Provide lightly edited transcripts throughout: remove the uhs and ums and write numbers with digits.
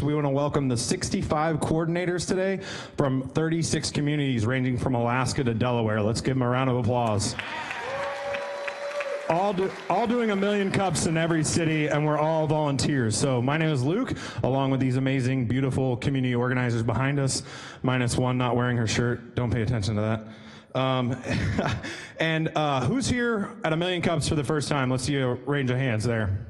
We want to welcome the 65 coordinators today from 36 communities ranging from Alaska to Delaware. Let's give them a round of applause. All doing a million cups in every city, and we're all volunteers. So my name is Luke, along with these amazing, beautiful community organizers behind us, minus one not wearing her shirt. Don't pay attention to that. And who's here at a million cups for the first time? Let's see a range of hands there.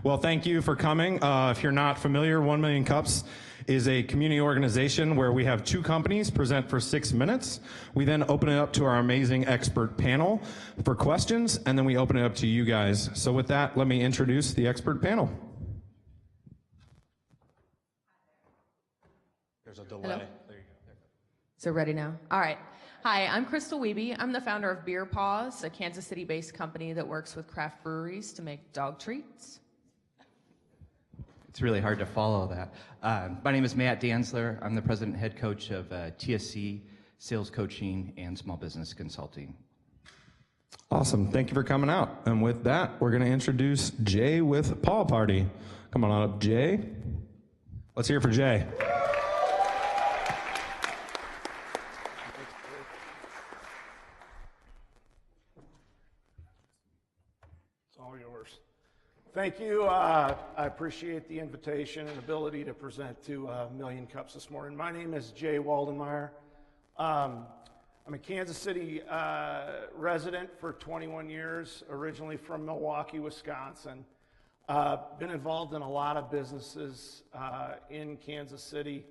Well, thank you for coming. If you're not familiar, 1 Million Cups is a community organization where we have two companies present for 6 minutes. We then open it up to our amazing expert panel for questions, and then we open it up to you guys. So with that, let me introduce the expert panel. There's a delay. Hello? There you go. So ready now? All right. Hi, I'm Crystal Wiebe. I'm the founder of Beer Paws, a Kansas City-based company that works with craft breweries to make dog treats. It's really hard to follow that. My name is Matt Danzler. I'm the president and head coach of TSC, Sales Coaching, and Small Business Consulting. Awesome. Thank you for coming out. And with that, we're going to introduce Jay with Paw Party. Come on up, Jay. Let's hear it for Jay. Thank you. I appreciate the invitation and ability to present to Million Cups this morning. My name is Jay Waldenmeyer. I'm a Kansas City resident for 21 years, originally from Milwaukee, Wisconsin. Been involved in a lot of businesses in Kansas City.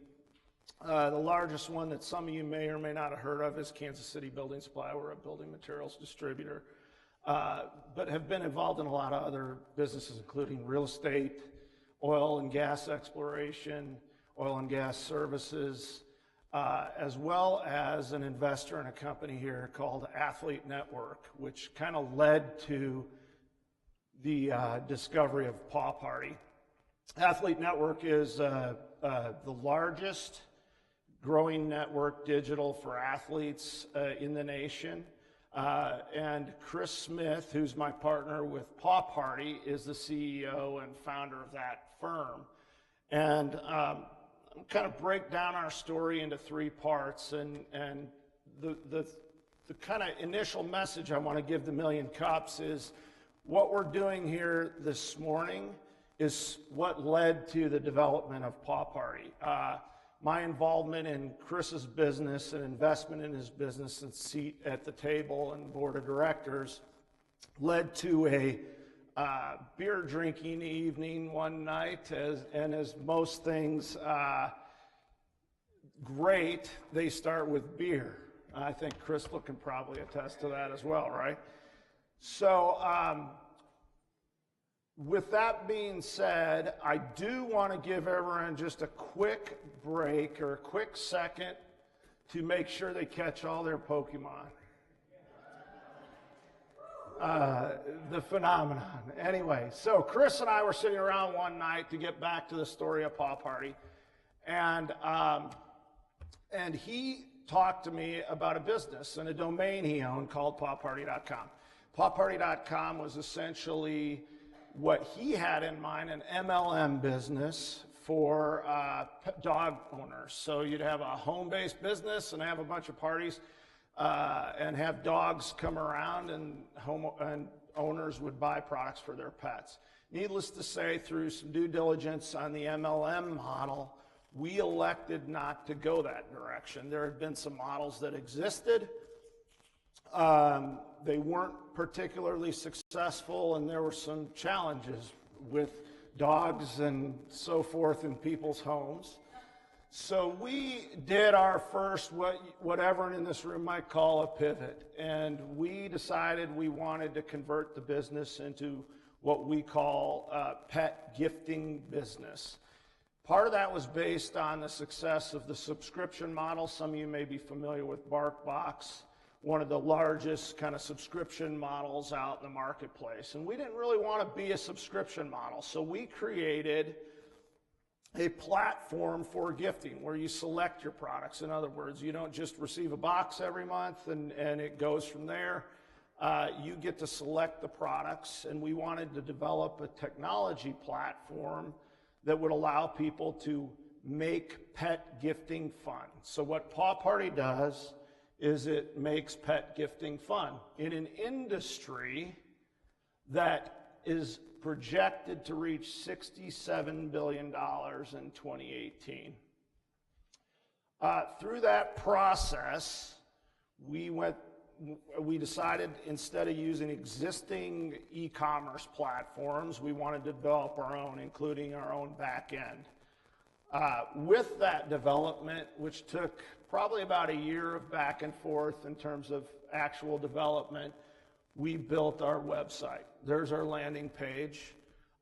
The largest one that some of you may or may not have heard of is Kansas City Building Supply. We're a building materials distributor. But have been involved in a lot of other businesses, including real estate, oil and gas exploration, oil and gas services, as well as an investor in a company here called Athlete Network, which kind of led to the discovery of Paw Party. Athlete Network is the largest growing network digital for athletes in the nation. And Chris Smith, who's my partner with Paw Party, is the CEO and founder of that firm. And I'm kind of break down our story into three parts. And the kind of initial message I want to give the Million Cups is what we're doing here this morning is what led to the development of Paw Party. My involvement in Chris's business and investment in his business and seat at the table and board of directors led to a beer drinking evening one night, and as most things great, they start with beer. I think Crystal can probably attest to that as well, right? So with that being said, I do want to give everyone just a quick break or a quick second to make sure they catch all their Pokemon. The phenomenon. Anyway, so Chris and I were sitting around one night to get back to the story of Paw Party, and he talked to me about a business and a domain he owned called pawparty.com. Pawparty.com was essentially what he had in mind, an MLM business for dog owners. So you'd have a home-based business and have a bunch of parties and have dogs come around, and owners would buy products for their pets. Needless to say, through some due diligence on the MLM model, we elected not to go that direction. There had been some models that existed. They weren't particularly successful, and there were some challenges with dogs and so forth in people's homes. So we did our first, what everyone in this room might call a pivot, and we decided we wanted to convert the business into what we call a pet gifting business. Part of that was based on the success of the subscription model. Some of you may be familiar with BarkBox, one of the largest kind of subscription models out in the marketplace. And we didn't really want to be a subscription model, so we created a platform for gifting where you select your products. In other words, you don't just receive a box every month and it goes from there. You get to select the products, and we wanted to develop a technology platform that would allow people to make pet gifting fun. So what Paw Party does is it makes pet gifting fun in an industry that is projected to reach $67 billion in 2018. Through that process, we decided instead of using existing e-commerce platforms, we wanted to develop our own, including our own back end. With that development, which took probably about a year of back and forth in terms of actual development, we built our website. There's our landing page.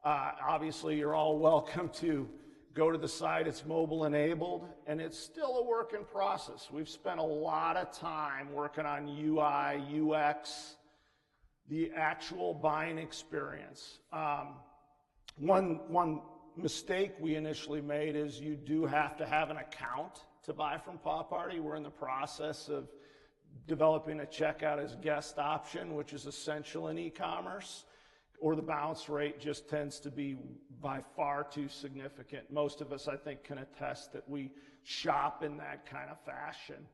Obviously, you're all welcome to go to the site. It's mobile enabled, and it's still a work in process. We've spent a lot of time working on UI, UX, the actual buying experience. One mistake we initially made is you do have to have an account to buy from Paw Party. We're in the process of developing a checkout as guest option, which is essential in e-commerce, or the bounce rate just tends to be by far too significant. Most of us, I think, can attest that we shop in that kind of fashion.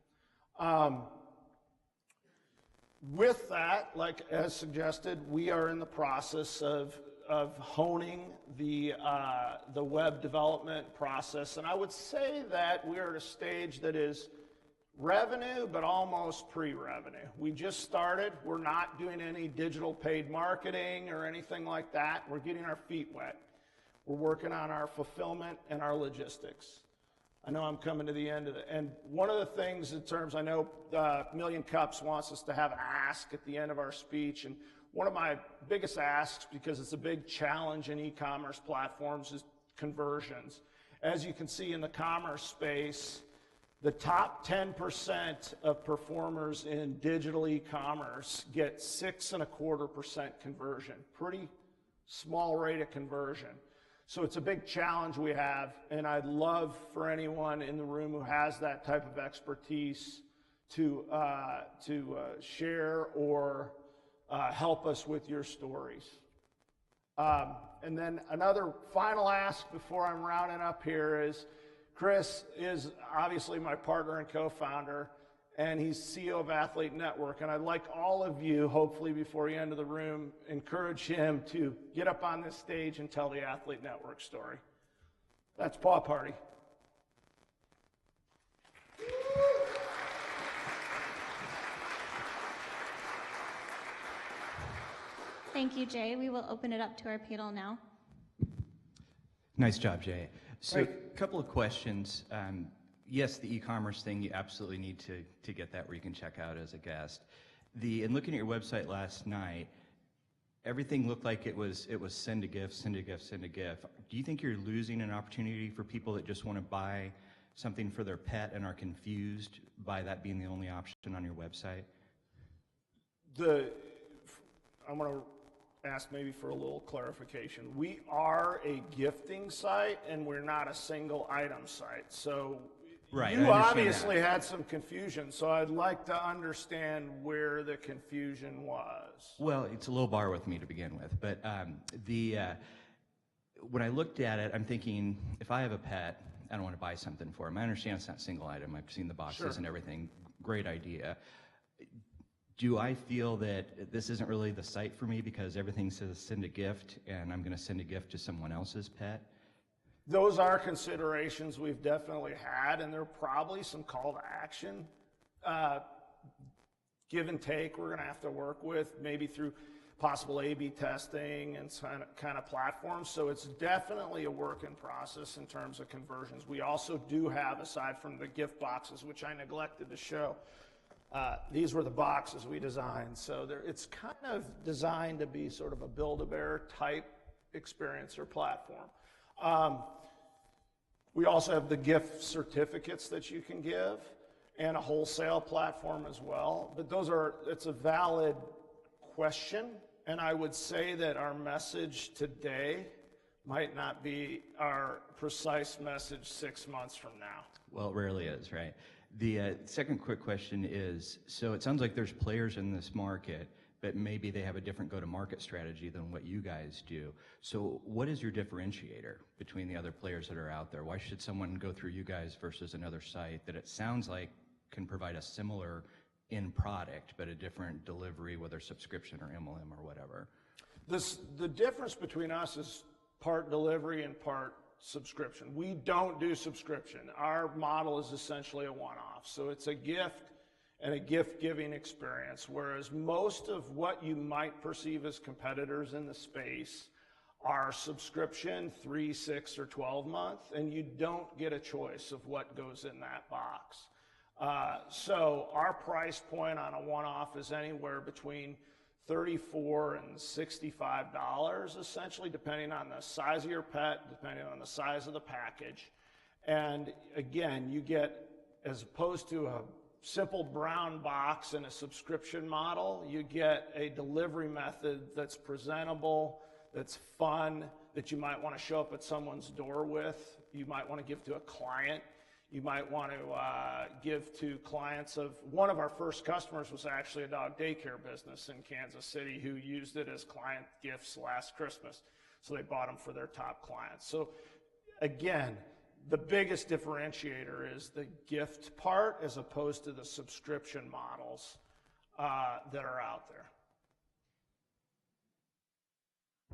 With that, like as suggested, we are in the process of honing the web development process, and I would say that we are at a stage that is revenue, but almost pre-revenue. We just started. We're not doing any digital paid marketing or anything like that. We're getting our feet wet. We're working on our fulfillment and our logistics. I know I'm coming to the end of it. And one of the things in terms, I know Million Cups wants us to have an ask at the end of our speech, and one of my biggest asks, because it's a big challenge in e-commerce platforms, is conversions. As you can see in the commerce space, the top 10% of performers in digital e-commerce get 6.25% conversion. Pretty small rate of conversion. So it's a big challenge we have, and I'd love for anyone in the room who has that type of expertise to share or help us with your stories. And then another final ask before I'm rounding up here is, Chris is obviously my partner and co-founder, and he's CEO of Athlete Network. And I'd like all of you, hopefully before you enter the room, encourage him to get up on this stage and tell the Athlete Network story. That's Paw Party. Thank you, Jay. We will open it up to our panel now. Nice job, Jay. So a couple of questions. Yes, the e-commerce thing, you absolutely need to get that where you can check out as a guest. In looking at your website last night, everything looked like it was send a gift, send a gift, send a gift. Do you think you're losing an opportunity for people that just want to buy something for their pet and are confused by that being the only option on your website? I'm going to ask maybe for a little clarification. We are a gifting site, and we're not a single item site. So right, you obviously had some confusion, so I'd like to understand where the confusion was. Well, it's a low bar with me to begin with, but when I looked at it, I'm thinking, if I have a pet, I don't want to buy something for him. I understand it's not single item. I've seen the boxes and everything. Great idea. Do I feel that this isn't really the site for me because everything says send a gift and I'm going to send a gift to someone else's pet? Those are considerations we've definitely had, and there are probably some call to action, give and take we're going to have to work with, maybe through possible A/B testing and kind of platforms. So it's definitely a work in process in terms of conversions. We also do have, aside from the gift boxes, which I neglected to show, these were the boxes we designed. So it's kind of designed to be sort of a Build-A-Bear type experience or platform. We also have the gift certificates that you can give and a wholesale platform as well. But it's a valid question, and I would say that our message today might not be our precise message 6 months from now. Well, it rarely is, right? The second quick question is, so it sounds like there's players in this market but maybe they have a different go-to-market strategy than what you guys do. So what is your differentiator between the other players that are out there? Why should someone go through you guys versus another site that it sounds like can provide a similar end product, but a different delivery, whether subscription or MLM or whatever? The difference between us is part delivery and part subscription. We don't do subscription. Our model is essentially a one-off. So it's a gift and a gift-giving experience, whereas most of what you might perceive as competitors in the space are subscription, 3, 6, or 12 month, and you don't get a choice of what goes in that box. So our price point on a one-off is anywhere between $34 and $65, essentially, depending on the size of your pet, depending on the size of the package. And again, you get, as opposed to a simple brown box and a subscription model, you get a delivery method that's presentable, that's fun, that you might want to show up at someone's door with, you might want to give to a client, you might want to give to clients of, one of our first customers was actually a dog daycare business in Kansas City who used it as client gifts last Christmas. So they bought them for their top clients. So again, the biggest differentiator is the gift part as opposed to the subscription models that are out there.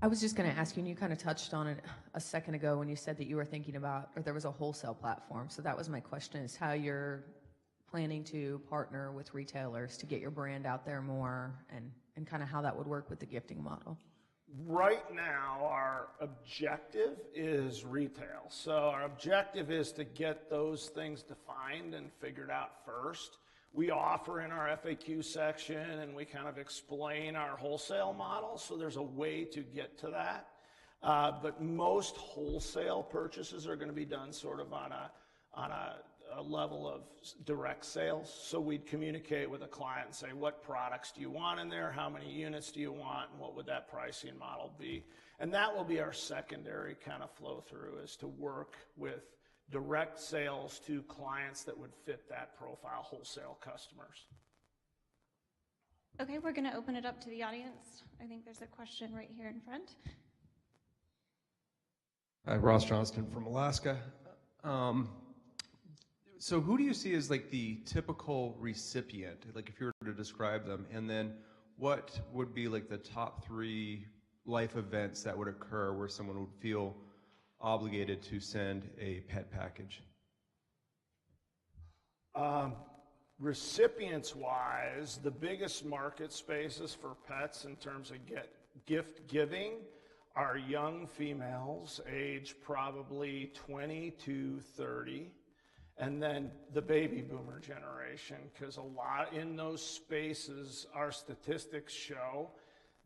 I was just going to ask you, and you kind of touched on it a second ago when you said that you were thinking about, or there was a wholesale platform. So that was my question, is how you're planning to partner with retailers to get your brand out there more, and kind of how that would work with the gifting model. Right now, our objective is retail. So our objective is to get those things defined and figured out first. We offer in our FAQ section, and we kind of explain our wholesale model, so there's a way to get to that. But most wholesale purchases are going to be done sort of on a level of direct sales. So we'd communicate with a client and say, what products do you want in there? How many units do you want? And what would that pricing model be? And that will be our secondary kind of flow through, is to work with direct sales to clients that would fit that profile, wholesale customers. Okay, we're going to open it up to the audience. I think there's a question right here in front. Hi, Ross Johnston from Alaska. So who do you see as like the typical recipient, like if you were to describe them, and then what would be like the top 3 life events that would occur where someone would feel obligated to send a pet package? Recipients-wise, the biggest market spaces for pets in terms of gift giving are young females, age probably 20 to 30, and then the baby boomer generation, because a lot in those spaces, our statistics show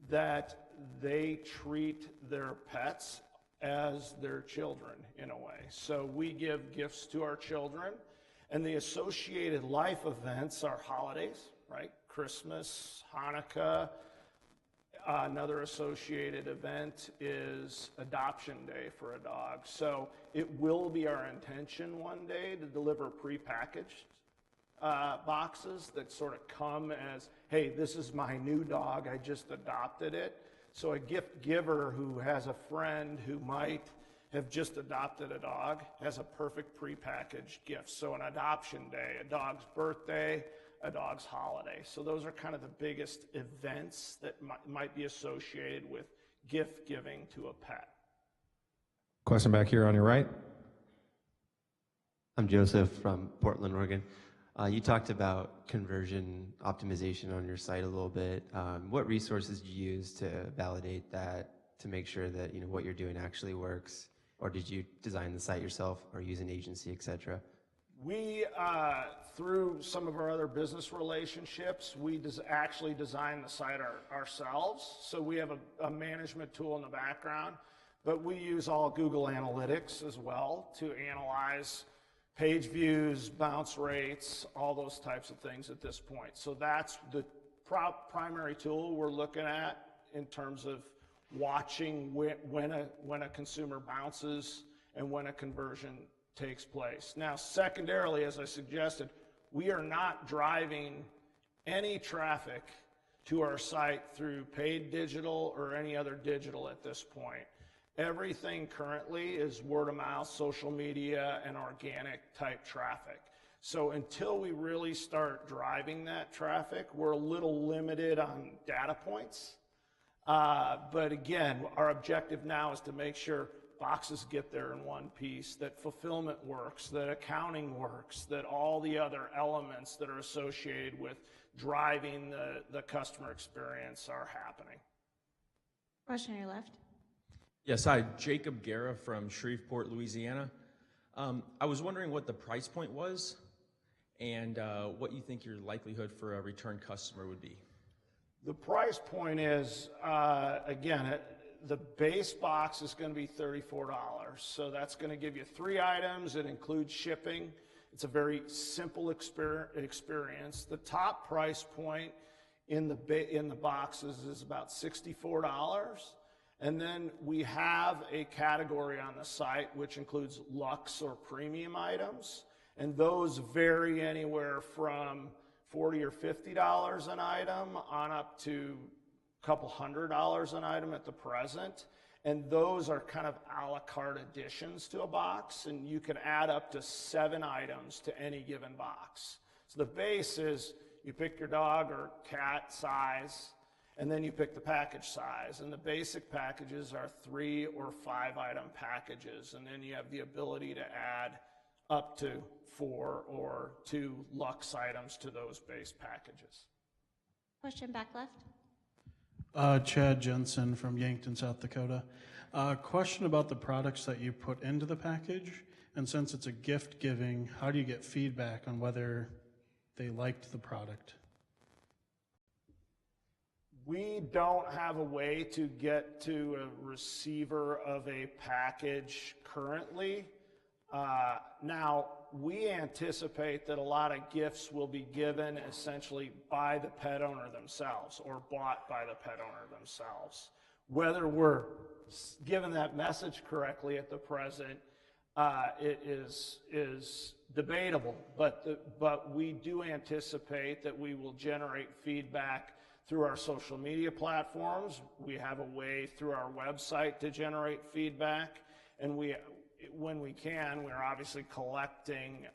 that they treat their pets as their children in a way. So we give gifts to our children, and the associated life events are holidays, right? Christmas, Hanukkah. Another associated event is adoption day for a dog. So it will be our intention one day to deliver prepackaged boxes that sort of come as, hey, this is my new dog, I just adopted it. So a gift giver who has a friend who might have just adopted a dog has a perfect prepackaged gift. So an adoption day, a dog's birthday, a dog's holiday. So those are kind of the biggest events that might be associated with gift giving to a pet. Question back here on your right. I'm Joseph from Portland, Oregon. You talked about conversion optimization on your site a little bit. What resources do you use to validate that, to make sure that what you're doing actually works? Or did you design the site yourself or use an agency, et cetera? We, through some of our other business relationships, we actually design the site ourselves. So we have a management tool in the background, but we use all Google Analytics as well to analyze page views, bounce rates, all those types of things at this point. So that's the primary tool we're looking at in terms of watching when a consumer bounces and when a conversion takes place. Now, secondarily, as I suggested, we are not driving any traffic to our site through paid digital or any other digital at this point. Everything currently is word of mouth, social media, and organic type traffic. So until we really start driving that traffic, we're a little limited on data points. But again, our objective now is to make sure boxes get there in one piece, that fulfillment works, that accounting works, that all the other elements that are associated with driving the customer experience are happening. Question on your left. Yes, hi, Jacob Guerra from Shreveport, Louisiana. I was wondering what the price point was and what you think your likelihood for a return customer would be. The price point is, again, the base box is going to be $34. So that's going to give you 3 items. It includes shipping. It's a very simple experience. The top price point in the boxes is about $64. And then we have a category on the site which includes luxe or premium items. And those vary anywhere from $40 or $50 an item on up to a couple $100 an item at the present. And those are kind of a la carte additions to a box, and you can add up to 7 items to any given box. So the base is you pick your dog or cat size, and then you pick the package size. And the basic packages are 3 or 5 item packages, and then you have the ability to add up to 4 or 2 luxe items to those base packages. Question back left. Chad Jensen from Yankton, South Dakota. Question about the products that you put into the package, and since it's a gift giving, how do you get feedback on whether they liked the product? We don't have a way to get to a receiver of a package currently. Now, we anticipate that a lot of gifts will be given essentially by the pet owner themselves or bought by the pet owner themselves. Whether we're given that message correctly at the present, it is debatable, but we do anticipate that we will generate feedback through our social media platforms. We have a way through our website to generate feedback, and when we can, we're obviously collecting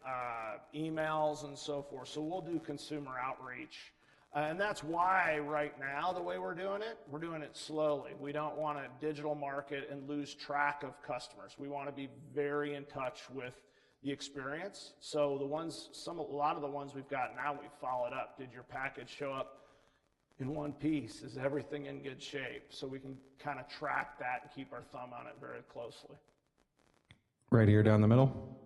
emails and so forth. So we'll do consumer outreach. And that's why right now, the way we're doing it slowly. We don't want to digital market and lose track of customers. We want to be very in touch with the experience. So a lot of the ones we've got now, we've followed up. Did your package show up in one piece? Is everything in good shape? So we can kind of track that and keep our thumb on it very closely. Right here down the middle.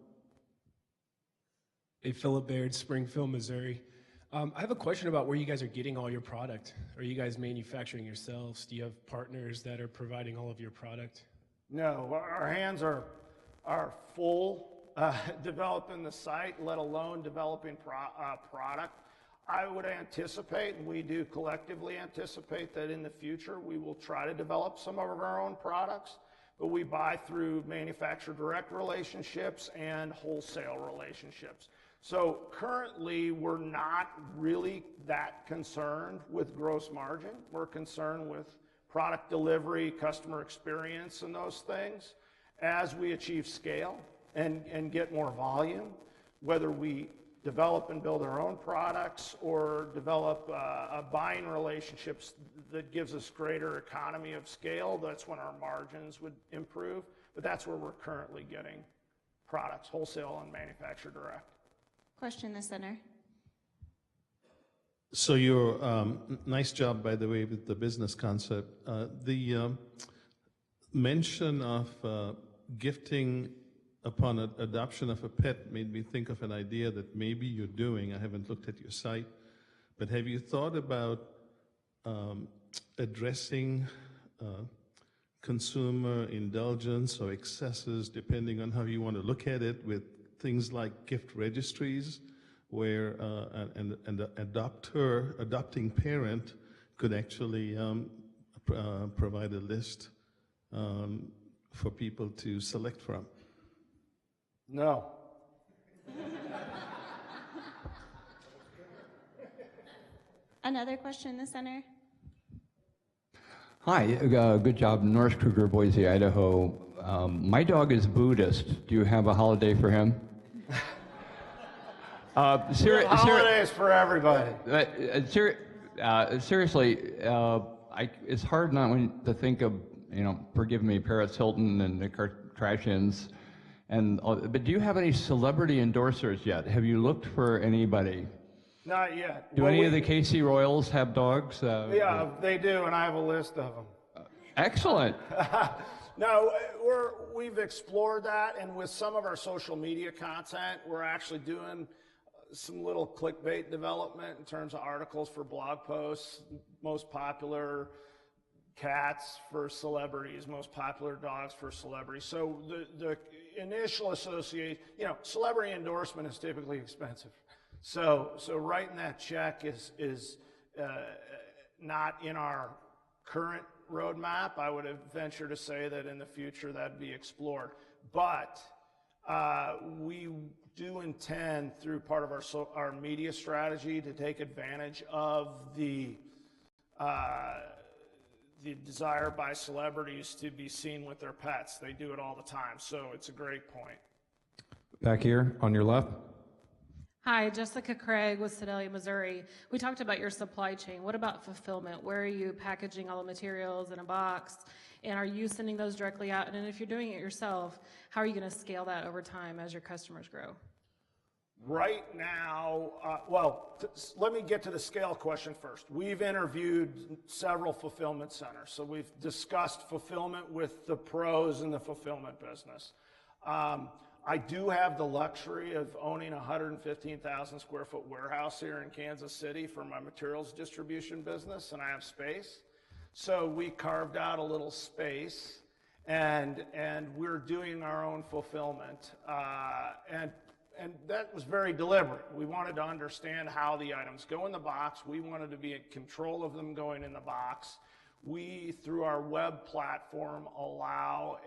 Hey, Philip Baird, Springfield, Missouri. I have a question about where you guys are getting all your product. Are you guys manufacturing yourselves? Do you have partners that are providing all of your product? No, our hands are full developing the site, let alone developing product. I would anticipate, and we do collectively anticipate, that in the future we will try to develop some of our own products, but we buy through manufacturer direct relationships and wholesale relationships. So currently we're not really that concerned with gross margin. We're concerned with product delivery, customer experience, and those things. As we achieve scale and get more volume, whether we develop and build our own products or develop buying relationships that gives us greater economy of scale, that's when our margins would improve. But that's where we're currently getting products, wholesale and manufacturer direct. Question in the center. So your nice job, by the way, with the business concept. The mention of gifting upon adoption of a pet made me think of an idea that maybe you're doing. I haven't looked at your site, but have you thought about addressing consumer indulgence or excesses, depending on how you want to look at it, with things like gift registries, where an adopting parent could actually provide a list for people to select from? No. Another question in the center. Hi, good job, Norris Kruger, Boise, Idaho. My dog is Buddhist. Do you have a holiday for him? Holidays for everybody. Seriously, it's hard not to think of, forgive me, Paris Hilton and the Kardashians. But do you have any celebrity endorsers yet? Have you looked for anybody? Not yet. Do any of the KC Royals have dogs? Yeah, they do, and I have a list of them. Excellent. No, we've explored that, and with some of our social media content, we're actually doing some little clickbait development in terms of articles for blog posts, most popular cats for celebrities, most popular dogs for celebrities. So the initial association, celebrity endorsement is typically expensive. So writing that check is not in our current roadmap. I would venture to say that in the future that'd be explored. But we do intend, through part of our media strategy, to take advantage of the desire by celebrities to be seen with their pets. They do it all the time, so it's a great point. Back here on your left. Hi, Jessica Craig with Sedalia, Missouri. We talked about your supply chain. What about fulfillment? Where are you packaging all the materials in a box? And are you sending those directly out? And if you're doing it yourself, how are you going to scale that over time as your customers grow? Right now, let me get to the scale question first. We've interviewed several fulfillment centers, so we've discussed fulfillment with the pros in the fulfillment business. I do have the luxury of owning a 115,000 square foot warehouse here in Kansas City for my materials distribution business, and I have space. So we carved out a little space, and we're doing our own fulfillment. And that was very deliberate. We wanted to understand how the items go in the box. We wanted to be in control of them going in the box. We, through our web platform, allow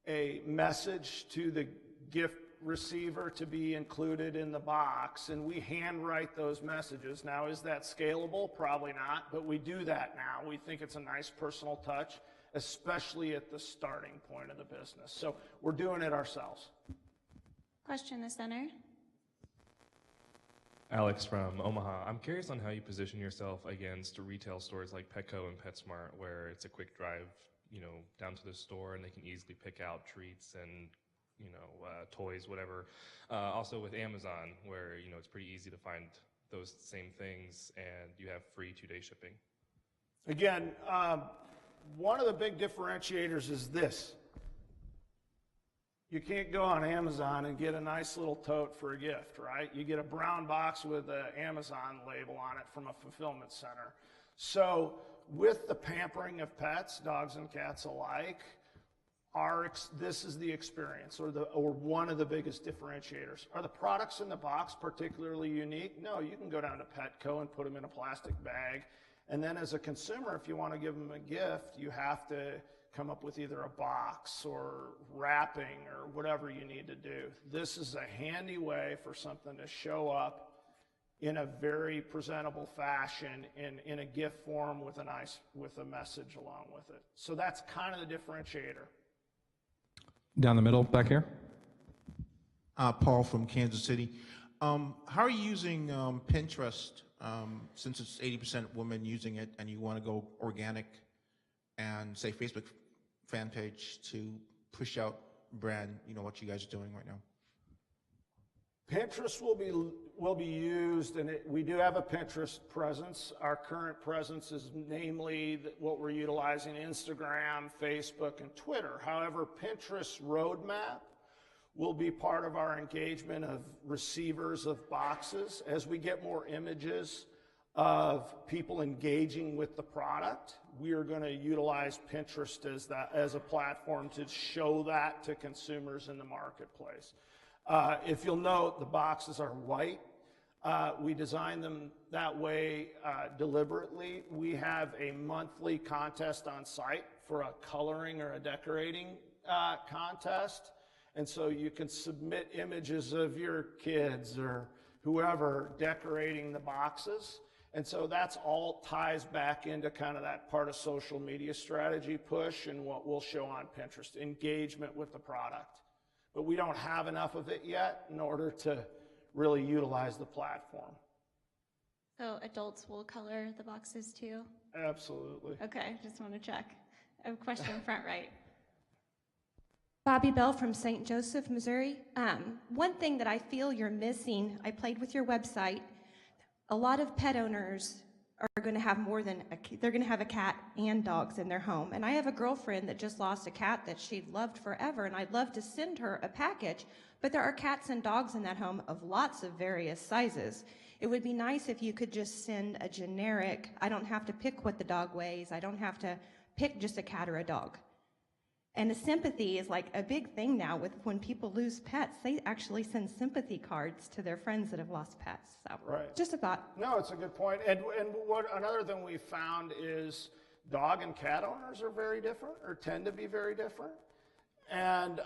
a message to the gift receiver to be included in the box, and we handwrite those messages. Now, is that scalable? Probably not, but we do that now. We think it's a nice personal touch, especially at the starting point of the business. So we're doing it ourselves. Question in the center. Alex from Omaha. I'm curious on how you position yourself against retail stores like Petco and PetSmart, where it's a quick drive, down to the store and they can easily pick out treats and, toys, whatever. Also with Amazon, where, it's pretty easy to find those same things and you have free 2-day shipping. Again, one of the big differentiators is this. You can't go on Amazon and get a nice little tote for a gift, right? You get a brown box with an Amazon label on it from a fulfillment center. So with the pampering of pets, dogs and cats alike, this is the experience, or one of the biggest differentiators. Are the products in the box particularly unique? No, you can go down to Petco and put them in a plastic bag. And then as a consumer, if you want to give them a gift, you have to come up with either a box or wrapping or whatever you need to do. This is a handy way for something to show up in a very presentable fashion in a gift form with a message along with it. So that's kind of the differentiator. Down the middle, back here. Paul from Kansas City. How are you using Pinterest, since it's 80% women using it, and you want to go organic and say Facebook fan page to push out brand, what you guys are doing right now? Pinterest will be used, and we do have a Pinterest presence. Our current presence is namely what we're utilizing: Instagram, Facebook, and Twitter. However, Pinterest roadmap will be part of our engagement of receivers of boxes as we get more images of people engaging with the product. We are going to utilize Pinterest as a platform to show that to consumers in the marketplace. If you'll note, the boxes are white. We designed them that way deliberately. We have a monthly contest on site for a coloring or a decorating contest. And so you can submit images of your kids or whoever decorating the boxes. And so that's all ties back into kind of that part of social media strategy push and what we'll show on Pinterest, engagement with the product. But we don't have enough of it yet in order to really utilize the platform. So adults will color the boxes too? Absolutely. Okay, just want to check. I have a question front right. Bobby Bell from St. Joseph, Missouri. One thing that I feel you're missing, I played with your website. A lot of pet owners are going to have they're going to have a cat and dogs in their home. And I have a girlfriend that just lost a cat that she loved forever, and I'd love to send her a package, but there are cats and dogs in that home of lots of various sizes. It would be nice if you could just send a generic, I don't have to pick what the dog weighs, I don't have to pick just a cat or a dog. And the sympathy is like a big thing now with when people lose pets, they actually send sympathy cards to their friends that have lost pets. So right. Just a thought. No, it's a good point. And what another thing we found is dog and cat owners are very different, or tend to be very different. And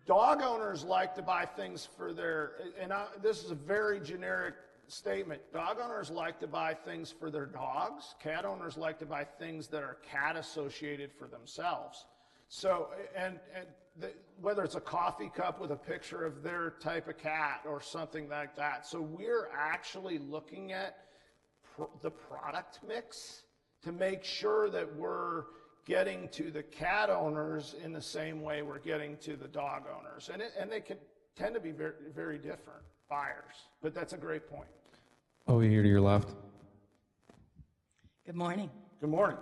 dog owners like to buy things for their, this is a very generic statement. Dog owners like to buy things for their dogs. Cat owners like to buy things that are cat associated for themselves. So, whether it's a coffee cup with a picture of their type of cat or something like that. So we're actually looking at the product mix to make sure that we're getting to the cat owners in the same way we're getting to the dog owners. And they can tend to be very, very different buyers. But that's a great point. Over here to your left. Good morning. Good morning.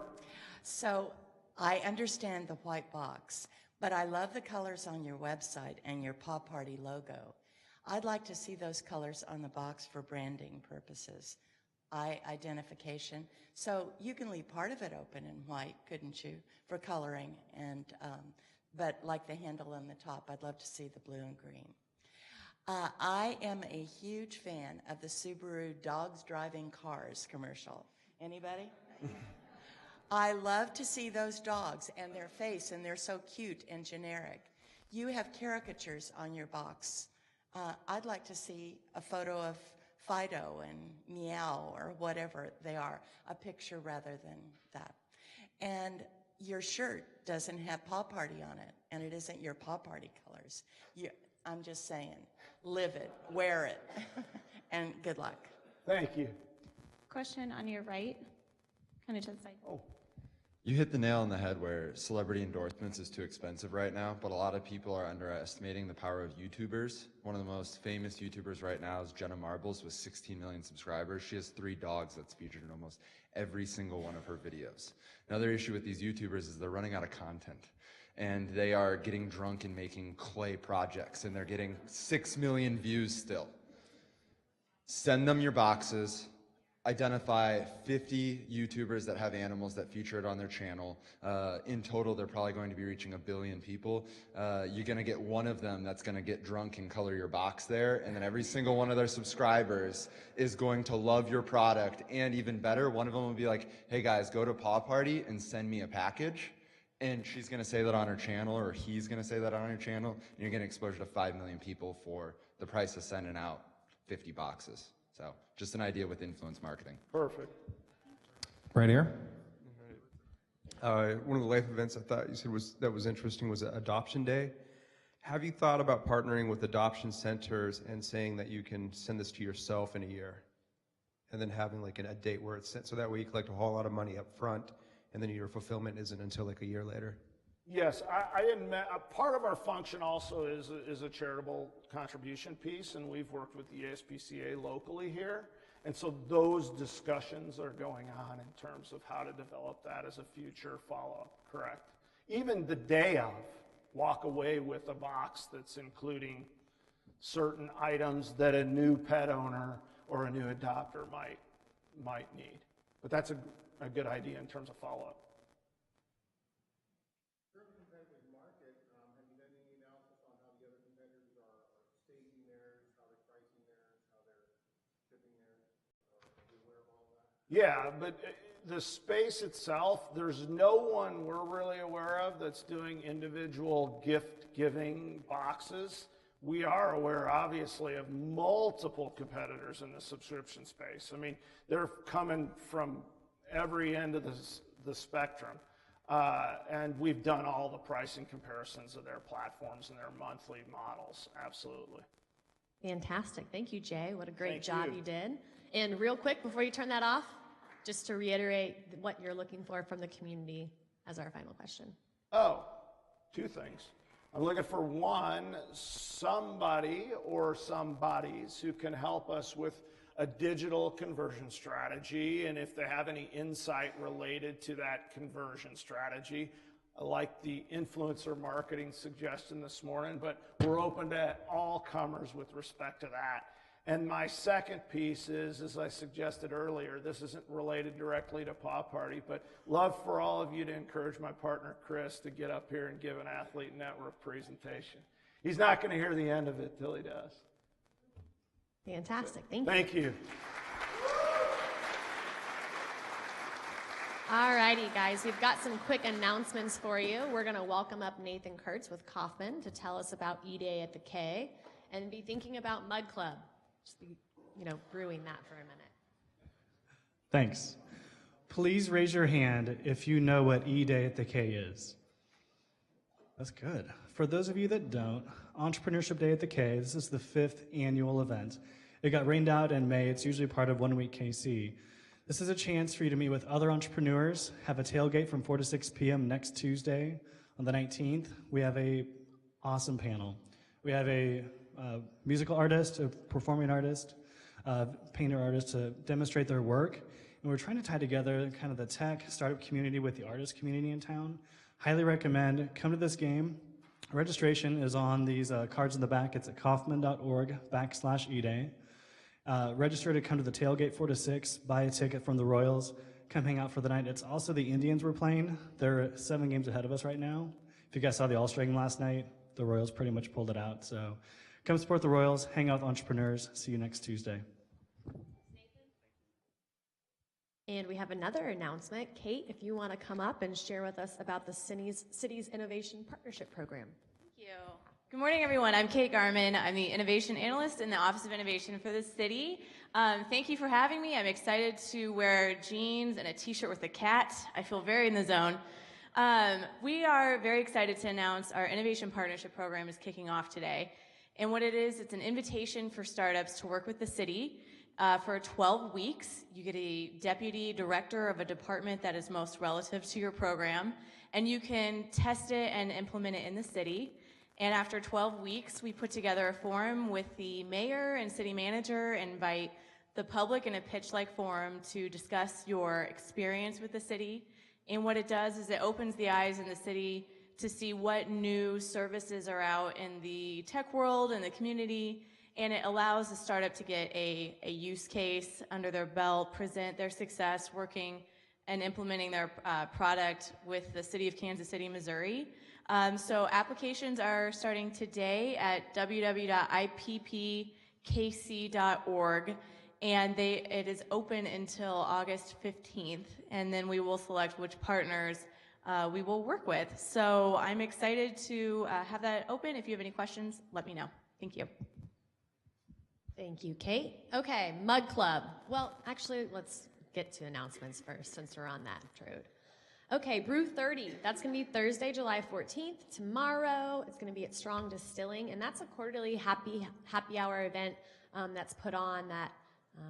So I understand the white box, but I love the colors on your website and your Paw Party logo. I'd like to see those colors on the box for branding purposes, eye identification. So you can leave part of it open in white, couldn't you, for coloring? And but like the handle on the top, I'd love to see the blue and green. I am a huge fan of the Subaru Dogs Driving Cars commercial. Anybody? I love to see those dogs and their face, and they're so cute and generic. You have caricatures on your box. I'd like to see a photo of Fido and Meow or whatever they are, a picture rather than that. And your shirt doesn't have Paw Party on it, and it isn't your Paw Party colors. I'm just saying, live it, wear it, and good luck. Thank you. Question on your right, kind of to the side. Oh. You hit the nail on the head where celebrity endorsements is too expensive right now, but a lot of people are underestimating the power of YouTubers. One of the most famous YouTubers right now is Jenna Marbles with 16 million subscribers. She has 3 dogs that's featured in almost every single one of her videos. Another issue with these YouTubers is they're running out of content. And they are getting drunk and making clay projects, and they're getting 6 million views still. Send them your boxes. Identify 50 YouTubers that have animals that feature it on their channel. In total, they're probably going to be reaching 1 billion people. You're going to get one of them that's going to get drunk and color your box there, and then every single one of their subscribers is going to love your product. And even better, one of them will be like, hey guys, go to Paw Party and send me a package. And she's going to say that on her channel, or he's going to say that on her channel, and you're getting exposure to 5 million people for the price of sending out 50 boxes. So just an idea with influence marketing. Perfect. Right here. One of the life events I thought you said that was interesting was Adoption Day. Have you thought about partnering with adoption centers and saying that you can send this to yourself in a year, and then having like a date where it's sent, so that way you collect a whole lot of money up front, and then your fulfillment isn't until like a year later? Yes, part of our function also is a charitable contribution piece, and we've worked with the ASPCA locally here. And so those discussions are going on in terms of how to develop that as a future follow-up, correct? Even the day of, walk away with a box that's including certain items that a new pet owner or a new adopter might need. But that's a good idea in terms of follow-up. Yeah, but the space itself, there's no one we're really aware of that's doing individual gift-giving boxes. We are aware, obviously, of multiple competitors in the subscription space. I mean, they're coming from every end of the spectrum. And we've done all the pricing comparisons of their platforms and their monthly models, absolutely. Fantastic. Thank you, Jay. What a great Thank job you. you did. And real quick, before you turn that off, just to reiterate what you're looking for from the community as our final question. Oh, two things. I'm looking for one, somebody or somebodies who can help us with a digital conversion strategy, and if they have any insight related to that conversion strategy. I like the influencer marketing suggestion this morning, but we're open to all comers with respect to that. And my second piece is, as I suggested earlier, this isn't related directly to Paw Party, but love for all of you to encourage my partner Chris to get up here and give an Athlete Network presentation. He's not going to hear the end of it till he does. Fantastic. Thank you. Thank you. All righty, guys. We've got some quick announcements for you. We're going to welcome up Nathan Kurtz with Kaufman to tell us about E-Day at the K and be thinking about Mud Club. Just be, brewing that for a minute. Thanks. Please raise your hand if you know what E-Day at the K is. That's good. For those of you that don't, Entrepreneurship Day at the K, this is the 5th annual event. It got rained out in May. It's usually part of 1 Week KC. This is a chance for you to meet with other entrepreneurs, have a tailgate from 4 to 6 p.m. next Tuesday on the 19th. We have a awesome panel. We have a musical artist, a performing artist, painter artist to demonstrate their work. And we're trying to tie together kind of the tech startup community with the artist community in town. Highly recommend, come to this game. Registration is on these cards in the back. It's at kaufman.org/eday. Register to come to the tailgate 4 to 6, buy a ticket from the Royals, come hang out for the night. It's also the Indians we're playing. They're 7 games ahead of us right now. If you guys saw the All-Star game last night, the Royals pretty much pulled it out. So come support the Royals, hang out with entrepreneurs. See you next Tuesday. And we have another announcement. Kate, if you want to come up and share with us about the Cities Innovation Partnership Program. Thank you. Good morning, everyone. I'm Kate Garman. I'm the Innovation Analyst in the Office of Innovation for the city. Thank you for having me. I'm excited to wear jeans and a t-shirt with a cat. I feel very in the zone. We are very excited to announce our Innovation Partnership Program is kicking off today. And what it is, it's an invitation for startups to work with the city for 12 weeks. You get a deputy director of a department that is most relative to your program, and you can test it and implement it in the city. And after 12 weeks, we put together a forum with the mayor and city manager and invite the public in a pitch-like forum to discuss your experience with the city. And what it does is it opens the eyes in the city to see what new services are out in the tech world and the community, and it allows the startup to get a use case under their belt, present their success working and implementing their product with the city of Kansas City, Missouri. So applications are starting today at www.ippkc.org, and it is open until August 15th, and then we will select which partners we will work with. So I'm excited to have that open. If you have any questions, let me know. Thank you. Thank you, Kate. Okay, Mud Club. Well, actually, let's get to announcements first since we're on that road. Okay, Brew 30. That's going to be Thursday, July 14th. Tomorrow, it's going to be at Strong Distilling, and that's a quarterly happy hour event that's put on that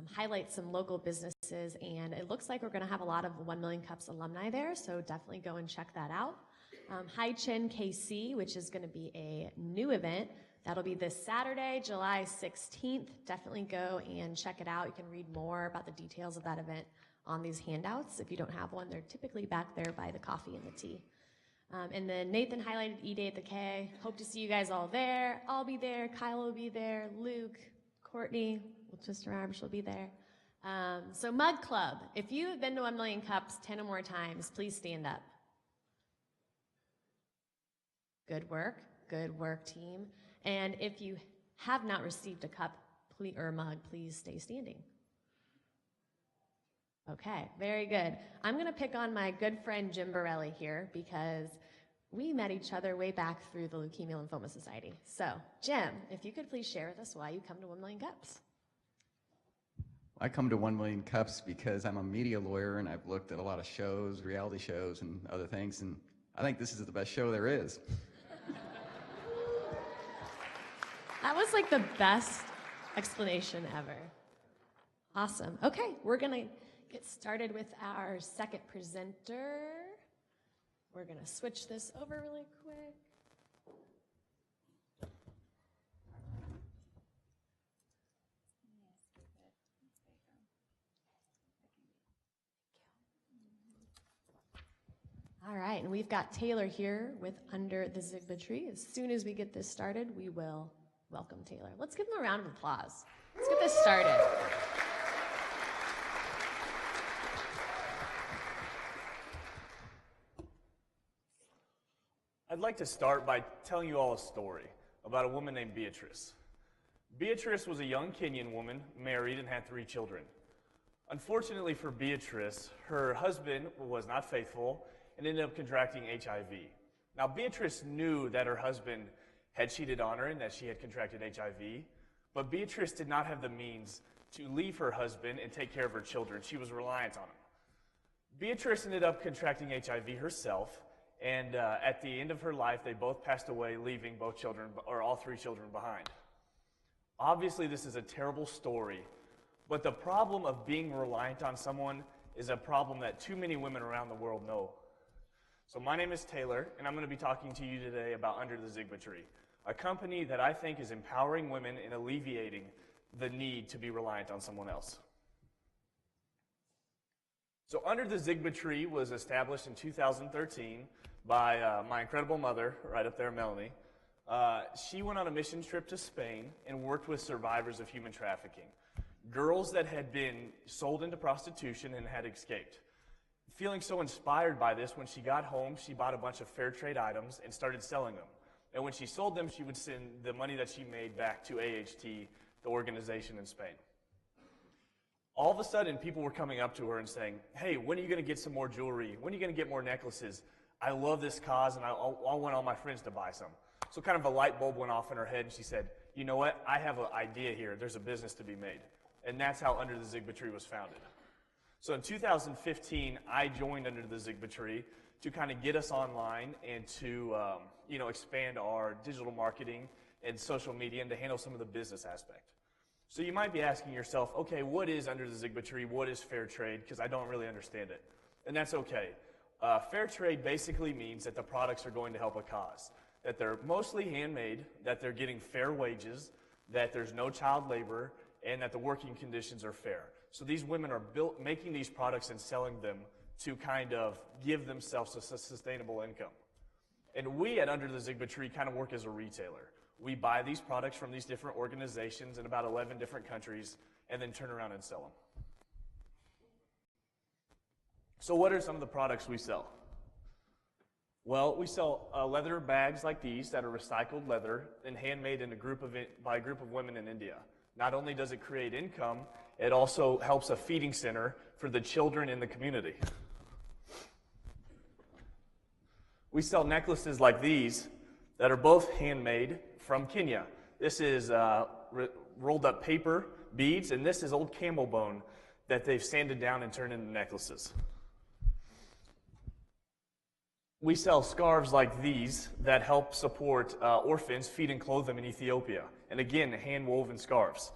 highlights some local businesses, and it looks like we're going to have a lot of 1 Million Cups alumni there, so definitely go and check that out. High Chin KC, which is going to be a new event. That'll be this Saturday, July 16th. Definitely go and check it out. You can read more about the details of that event on these handouts. If you don't have one, they're typically back there by the coffee and the tea. And then Nathan highlighted E-Day at the K. Hope to see you guys all there. I'll be there. Kyle will be there. Luke, Courtney, Sister Arms will be there. So Mud Club. If you have been to 1 Million Cups 10 or more times, please stand up. Good work, team. And if you have not received a cup or mug, please stay standing. Okay, very good. I'm going to pick on my good friend Jim Borelli here because we met each other way back through the Leukemia Lymphoma Society. So, Jim, if you could please share with us why you come to 1 Million Cups. I come to 1 Million Cups because I'm a media lawyer and I've looked at a lot of shows, reality shows and other things, and I think this is the best show there is. That was like the best explanation ever. Awesome. Okay, we're going to get started with our second presenter. We're going to switch this over really quick. All right, and we've got Taylor here with Under the Zigba Tree. As soon as we get this started, we will welcome Taylor. Let's give him a round of applause. Let's get this started. I'd like to start by telling you all a story about a woman named Beatrice. Beatrice was a young Kenyan woman, married and had 3 children. Unfortunately for Beatrice, her husband was not faithful and ended up contracting HIV. Now, Beatrice knew that her husband had cheated on her and that she had contracted HIV, but Beatrice did not have the means to leave her husband and take care of her children. She was reliant on him. Beatrice ended up contracting HIV herself, and at the end of her life, they both passed away, leaving both children, or all 3 children behind. Obviously, this is a terrible story, but the problem of being reliant on someone is a problem that too many women around the world know. So my name is Taylor, and I'm going to be talking to you today about Under the Zigba Tree, a company that I think is empowering women and alleviating the need to be reliant on someone else. So Under the Zigba Tree was established in 2013 by my incredible mother, right up there, Melanie. She went on a mission trip to Spain and worked with survivors of human trafficking, girls that had been sold into prostitution and had escaped. Feeling so inspired by this, when she got home, she bought a bunch of fair trade items and started selling them. And when she sold them, she would send the money that she made back to AHT, the organization in Spain. All of a sudden, people were coming up to her and saying, "Hey, when are you going to get some more jewelry? When are you going to get more necklaces? I love this cause, and I want all my friends to buy some." So kind of a light bulb went off in her head, and she said, "You know what? I have an idea here. There's a business to be made." And that's how Under the Zigba Tree was founded. So in 2015, I joined Under the Zigba Tree to kind of get us online and to expand our digital marketing and social media and to handle some of the business aspect. So you might be asking yourself, okay, what is Under the Zigba Tree? What is fair trade? Because I don't really understand it. And that's okay. Fair trade basically means that the products are going to help a cause, that they're mostly handmade, that they're getting fair wages, that there's no child labor, and that the working conditions are fair. So these women are making these products and selling them to kind of give themselves a sustainable income. And we at Under the Zigba Tree kind of work as a retailer. We buy these products from these different organizations in about 11 different countries and then turn around and sell them. So what are some of the products we sell? Well, we sell leather bags like these that are recycled leather and handmade by a group of women in India. Not only does it create income, it also helps a feeding center for the children in the community. We sell necklaces like these that are both handmade from Kenya. This is rolled up paper beads, and this is old camel bone that they've sanded down and turned into necklaces. We sell scarves like these that help support orphans, feed and clothe them in Ethiopia. And again, hand-woven scarves.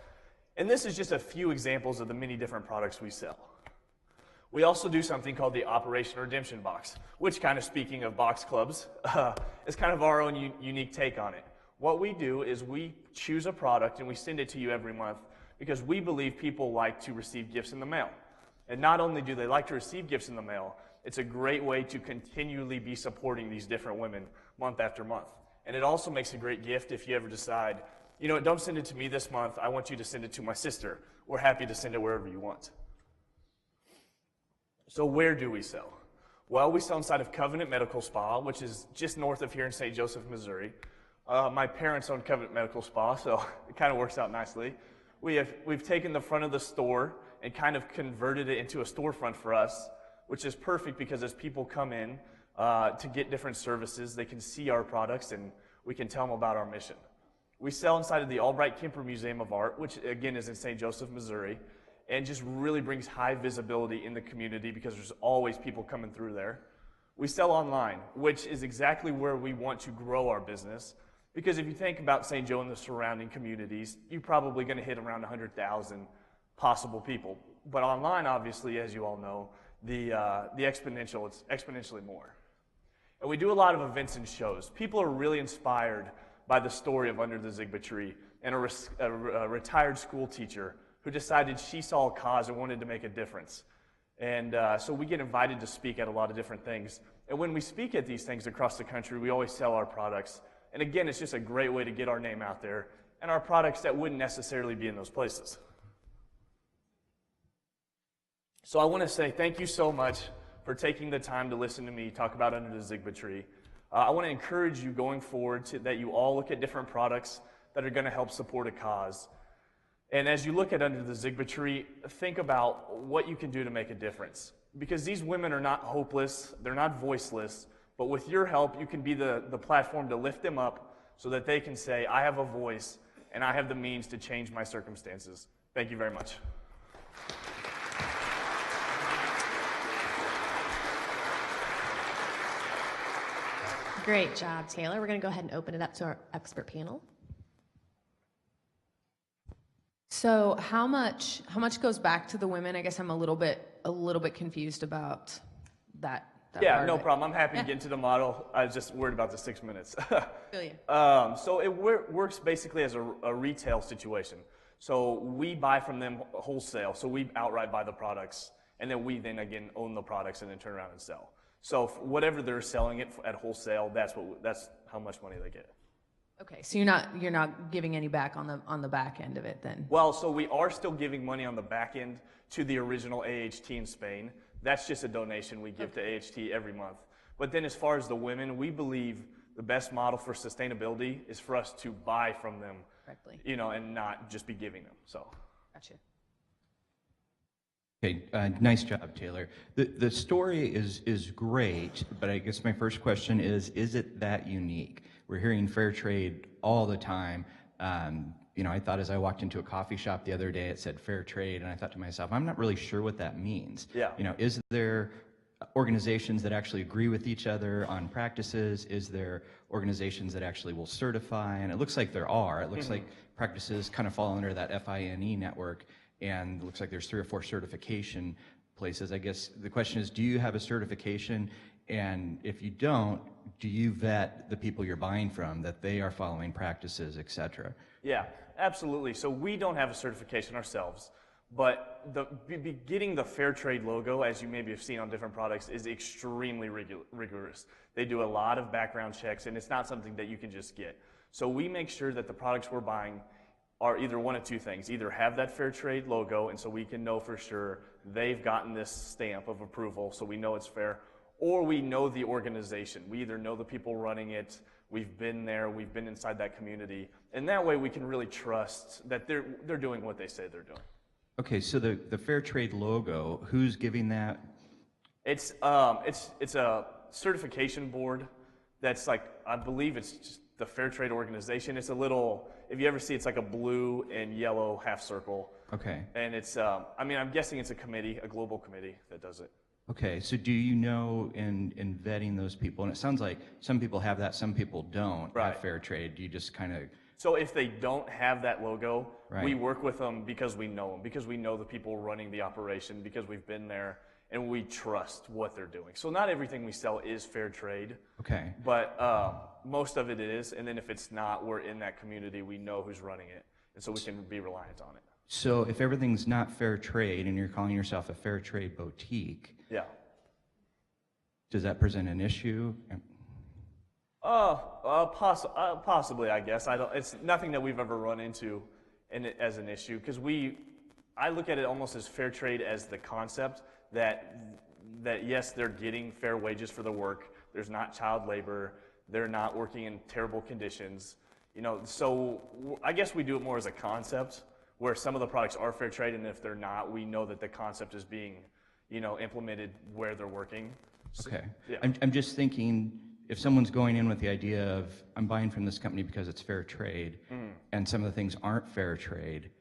And this is just a few examples of the many different products we sell. We also do something called the Operation Redemption Box, which, kind of speaking of box clubs, is kind of our own unique take on it. What we do is we choose a product and we send it to you every month because we believe people like to receive gifts in the mail. And not only do they like to receive gifts in the mail, it's a great way to continually be supporting these different women month after month. And it also makes a great gift if you ever decide, you know, don't send it to me this month, I want you to send it to my sister. We're happy to send it wherever you want. So where do we sell? Well, we sell inside of Covenant Medical Spa, which is just north of here in St. Joseph, Missouri. My parents own Covenant Medical Spa, so it kind of works out nicely. We've taken the front of the store and kind of converted it into a storefront for us, which is perfect because as people come in, to get different services. They can see our products, and we can tell them about our mission. We sell inside of the Albright Kemper Museum of Art, which again is in St. Joseph, Missouri, and just really brings high visibility in the community because there's always people coming through there. We sell online, which is exactly where we want to grow our business, because if you think about St. Joe and the surrounding communities, you're probably going to hit around 100,000 possible people. But online, obviously, as you all know, it's exponentially more. And we do a lot of events and shows. People are really inspired by the story of Under the Zigba Tree and a retired school teacher who decided she saw a cause and wanted to make a difference. And so we get invited to speak at a lot of different things. And when we speak at these things across the country, we always sell our products. And again, it's just a great way to get our name out there and our products that wouldn't necessarily be in those places. So I want to say thank you so much for taking the time to listen to me talk about Under the Zigba Tree. I want to encourage you going forward that you all look at different products that are going to help support a cause. And as you look at Under the Zigba Tree, think about what you can do to make a difference. Because these women are not hopeless, they're not voiceless, but with your help, you can be the platform to lift them up so that they can say, I have a voice and I have the means to change my circumstances. Thank you very much. Great job, Taylor. We're going to go ahead and open it up to our expert panel. So how much goes back to the women? I guess I'm a little bit confused about that Yeah, part no of it. problem. I'm happy to get into the model. I was just worried about the 6 minutes. Feel you. So it works basically as a retail situation. So we buy from them wholesale. So we outright buy the products, and then we again own the products and then turn around and sell. So whatever they're selling it at wholesale, that's how much money they get. Okay, so you're not giving any back on the back end of it then? Well, so we are still giving money on the back end to the original AHT in Spain. That's just a donation we give to AHT every month. But then as far as the women, we believe the best model for sustainability is for us to buy from them, correctly, and not just be giving them. So. Gotcha. Okay, nice job, Taylor. The story is great, but I guess my first question is it that unique? We're hearing fair trade all the time. I thought as I walked into a coffee shop the other day, it said fair trade, and I thought to myself, I'm not really sure what that means. Yeah. Is there organizations that actually agree with each other on practices? Is there organizations that actually will certify? And it looks like there are. It looks like practices kind of fall under that FINE network. And it looks like there's 3 or 4 certification places. I guess the question is, do you have a certification? And if you don't, do you vet the people you're buying from that they are following practices, et cetera? Yeah, absolutely. So we don't have a certification ourselves, but getting the fair trade logo, as you maybe have seen on different products, is extremely rigorous. They do a lot of background checks, and it's not something that you can just get. So we make sure that the products we're buying are either one of two things. Either have that fair trade logo, and so we can know for sure they've gotten this stamp of approval, so we know it's fair, or we know the organization. We either know the people running it, we've been there, we've been inside that community, and that way we can really trust that they're doing what they say they're doing. Okay, so the fair trade logo, who's giving that? It's a certification board that's I believe it's just the Fair Trade Organization. It's a little, if you ever see, it's like a blue and yellow half circle. Okay. And it's, I'm guessing it's a committee, a global committee that does it. Okay, so do you know in vetting those people, and it sounds like some people have that, some people don't have fair trade. Do you just kind of... So if they don't have that logo, Right. we work with them because we know them, because we know the people running the operation, because we've been there, and we trust what they're doing. So not everything we sell is fair trade. Okay. But most of it is, and then if it's not, we're in that community, we know who's running it, and so we can be reliant on it. So if everything's not fair trade and you're calling yourself a fair trade boutique, Yeah. does that present an issue? Possibly, I guess. It's nothing that we've ever run into as an issue, because I look at it almost as fair trade as the concept that yes, they're getting fair wages for the work. There's not child labor. They're not working in terrible conditions. So I guess we do it more as a concept, where some of the products are fair trade, and if they're not, we know that the concept is being, implemented where they're working. Okay. Yeah. I'm just thinking, if someone's going in with the idea of, I'm buying from this company because it's fair trade, and some of the things aren't fair trade,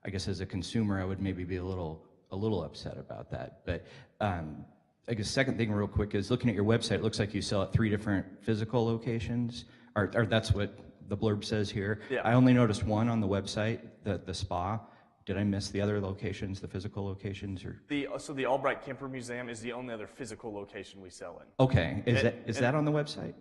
I guess as a consumer, I would maybe be a little upset about that. But I guess second thing real quick is looking at your website, it looks like you sell at 3 different physical locations, or that's what the blurb says here. Yeah. I only noticed one on the website, the spa. Did I miss the other locations, the physical locations? Or So the Albright Kemper Museum is the only other physical location we sell in. okay, is that on the website?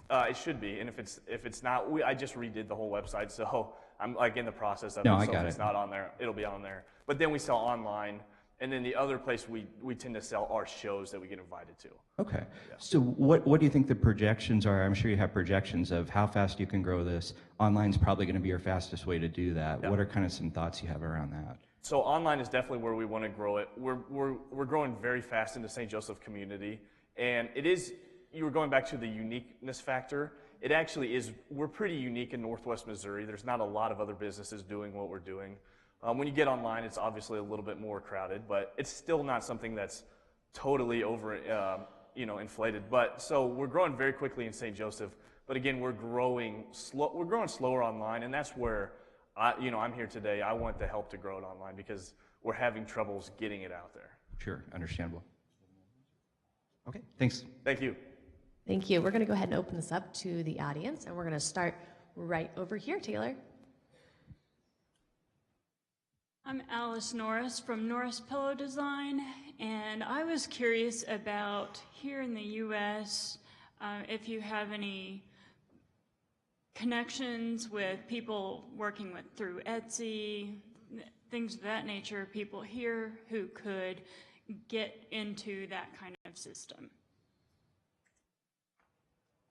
It should be, and if it's not, I just redid the whole website, so I'm like in the process of No, it. I So got if it's it. not on there, it'll be on there. But then we sell online, and then the other place we tend to sell are shows that we get invited to. Okay. So what do you think the projections are? I'm sure you have projections of how fast you can grow this. Online's probably going to be your fastest way to do that. Yeah. What are kind of some thoughts you have around that? So online is definitely where we want to grow it. We're growing very fast in the St. Joseph community, and it is. You were going back to the uniqueness factor. It actually is. We're pretty unique in Northwest Missouri. There's not a lot of other businesses doing what we're doing. When you get online, it's obviously a little bit more crowded, but it's still not something that's totally over, inflated. But so we're growing very quickly in St. Joseph. But again, we're growing slow. We're growing slower online, and that's where I'm here today. I want the help to grow it online because we're having troubles getting it out there. Sure, understandable. Okay, thanks. Thank you. Thank you. We're going to go ahead and open this up to the audience, and we're going to start right over here, Taylor. I'm Alice Norris from Norris Pillow Design, and I was curious about here in the U.S. If you have any connections with people working through Etsy, things of that nature, people here who could get into that kind of system.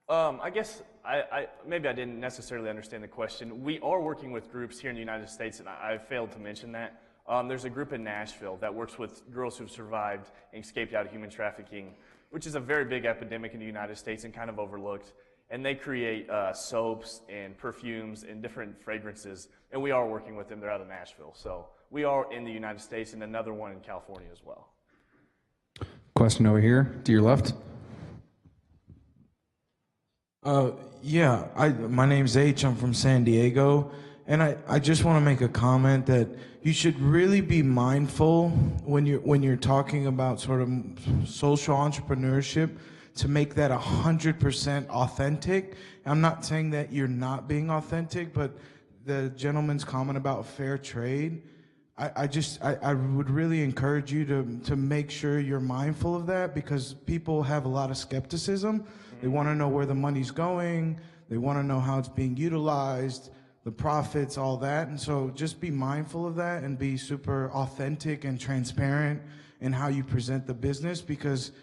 I guess maybe I didn't necessarily understand the question. We are working with groups here in the United States, and I failed to mention that. There's a group in Nashville that works with girls who've survived and escaped out of human trafficking, which is a very big epidemic in the United States and kind of overlooked. And they create soaps and perfumes and different fragrances, and we are working with them. They're out of Nashville. So we are in the United States and another one in California as well. Question over here to your left. My name's H. I'm from San Diego, and I just want to make a comment that you should really be mindful when you're talking about sort of social entrepreneurship to make that 100% authentic. I'm not saying that you're not being authentic, but the gentleman's comment about fair trade, I would really encourage you to make sure you're mindful of that, because people have a lot of skepticism. They want to know where the money's going. They want to know how it's being utilized, the profits, all that. And so just be mindful of that and be super authentic and transparent in how you present the business, because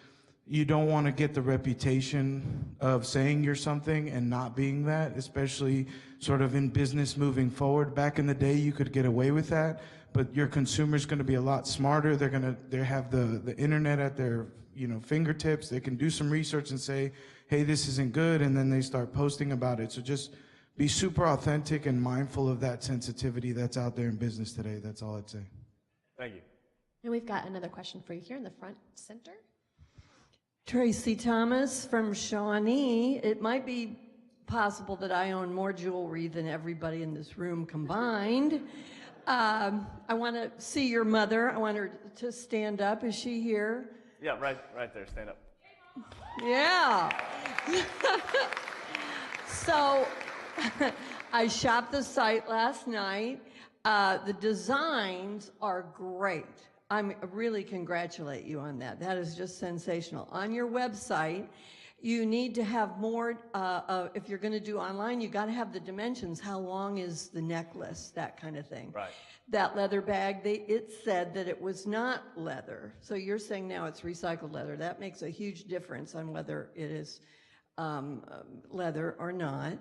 you don't want to get the reputation of saying you're something and not being that, especially sort of in business moving forward. Back in the day, you could get away with that, but your consumer's going to be a lot smarter. They have the internet at their fingertips. They can do some research and say, hey, this isn't good, and then they start posting about it. So just be super authentic and mindful of that sensitivity that's out there in business today. That's all I'd say. Thank you. And we've got another question for you here in the front center. Tracy Thomas from Shawnee. It might be possible that I own more jewelry than everybody in this room combined. I want to see your mother. I want her to stand up. Is she here? Yeah, right there. Stand up. Yeah. So I shopped the site last night. The designs are great. I really congratulate you on that. That is just sensational. On your website, you need to have more, if you're going to do online, you got to have the dimensions. How long is the necklace? That kind of thing. Right. That leather bag, it said that it was not leather. So you're saying now it's recycled leather. That makes a huge difference on whether it is leather or not.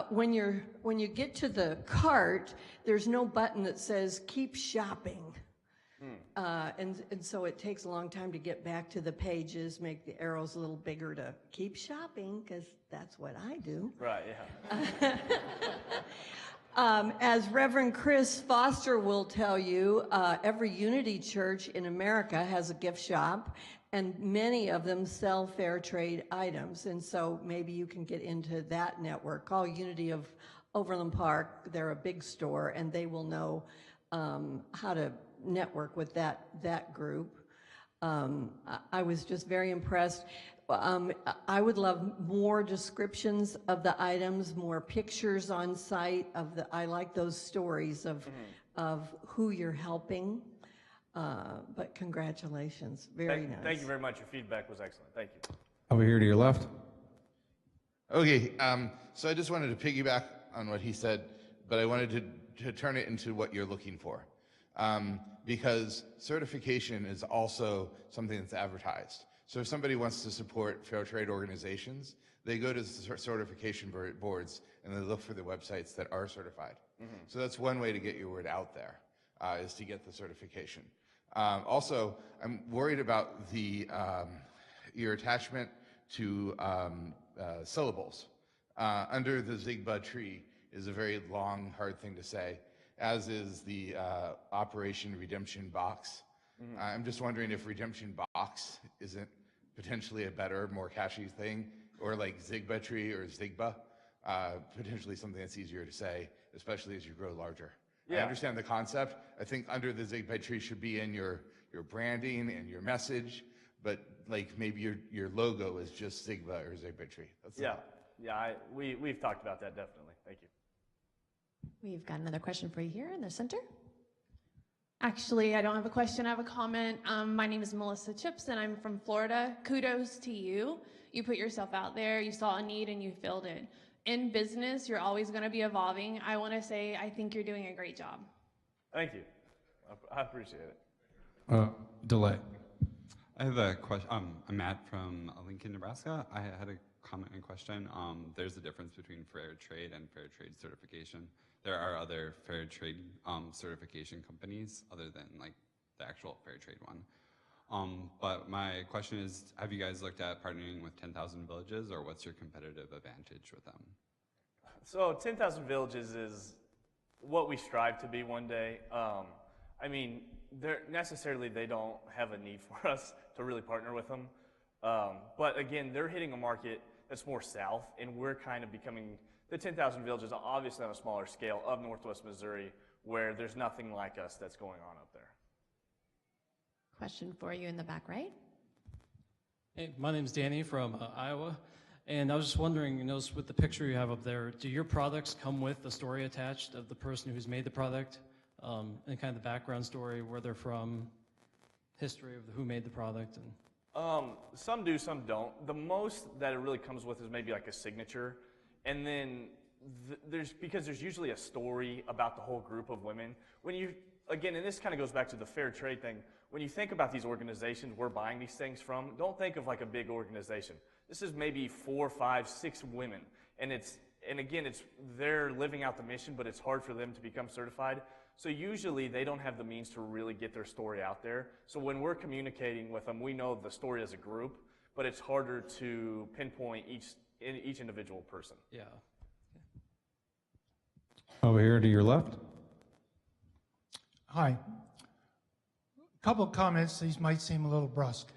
When you get to the cart, there's no button that says keep shopping. And so it takes a long time to get back to the pages, make the arrows a little bigger to keep shopping, because that's what I do. Right, yeah. As Reverend Chris Foster will tell you, every Unity Church in America has a gift shop, and many of them sell fair trade items. And so maybe you can get into that network. Call Unity of Overland Park. They're a big store, and they will know how to network with that group. I was just very impressed. I would love more descriptions of the items, more pictures on site of I like those stories of who you're helping. But congratulations, very nice. Thank you very much. Your feedback was excellent. Thank you. Over here to your left. Okay, so I just wanted to piggyback on what he said, but I wanted to turn it into what you're looking for. Because certification is also something that's advertised. So if somebody wants to support fair trade organizations, they go to the certification boards and they look for the websites that are certified. So that's one way to get your word out there, is to get the certification. Also, I'm worried about your attachment to syllables. Under the Zigba tree is a very long, hard thing to say, as is the Operation Redemption Box. I'm just wondering if Redemption Box isn't potentially a better, more catchy thing, or like Zigba tree or Zigba, potentially something that's easier to say, especially as you grow larger. I Yeah. understand the concept. I think under the Zigba tree should be in your branding and your message, but like maybe your logo is just Zigba or Zigba tree. That's We've talked about that definitely. Thank you. We've got another question for you here in the center. Actually, I don't have a question, I have a comment. My name is Melissa Chips and I'm from Florida. Kudos to you. You put yourself out there, you saw a need and you filled it. In business, you're always gonna be evolving. I wanna say, I think you're doing a great job. Thank you. I appreciate it. Delay. I have a question. I'm Matt from Lincoln, Nebraska. I had a comment and question. There's a difference between fair trade and fair trade certification. There are other fair trade certification companies other than like the actual fair trade one. But my question is, have you guys looked at partnering with 10,000 Villages, or what's your competitive advantage with them? So 10,000 Villages is what we strive to be one day. I mean, they don't have a need for us to really partner with them. But again, they're hitting a market that's more south, and we're kind of becoming the 10,000 Villages, obviously on a smaller scale, of Northwest Missouri, where there's nothing like us that's going on up there. Question for you in the back right. Hey, my name's Danny from Iowa, and I was just wondering, with the picture you have up there, do your products come with the story attached of the person who's made the product, and kind of the background story, where they're from, history of who made the product? And Some do, some don't. The most that it really comes with is maybe like a signature, and then there's usually a story about the whole group of women. Again, and this kind of goes back to the fair trade thing, when you think about these organizations we're buying these things from, don't think of like a big organization. This is maybe 4, 5, 6 women, and again, they're living out the mission, but it's hard for them to become certified. So usually they don't have the means to really get their story out there. So when we're communicating with them, we know the story as a group, but it's harder to pinpoint each individual person. Yeah. Over here to your left. Hi. A couple of comments. These might seem a little brusque.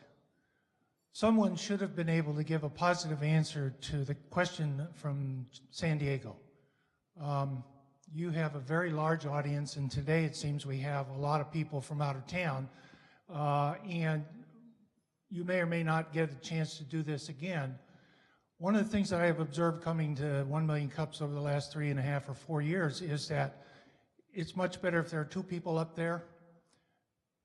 Someone should have been able to give a positive answer to the question from San Diego. You have a very large audience, and today it seems we have a lot of people from out of town, and you may or may not get a chance to do this again. One of the things that I have observed coming to 1 Million Cups over the last 3.5 or 4 years is that it's much better if there are 2 people up there